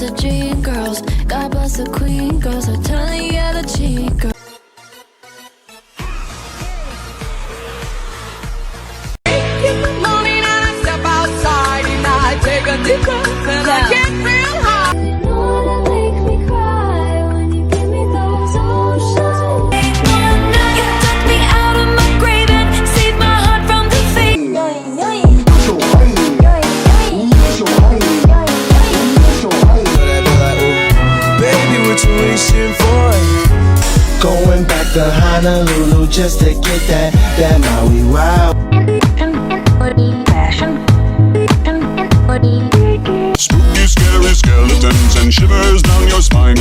the dream girls, God bless the queen girls. I turn the other cheek, girl. Morning and I step outside and I take a deep breath and I get real high. You know that makes me cry when you give me those oceans. You took me out of my grave and saved my heart from defeat. Baby, what you wishing for? Going back to Honolulu just to get that Maui wow. Spooky, scary skeletons and shivers down your spine.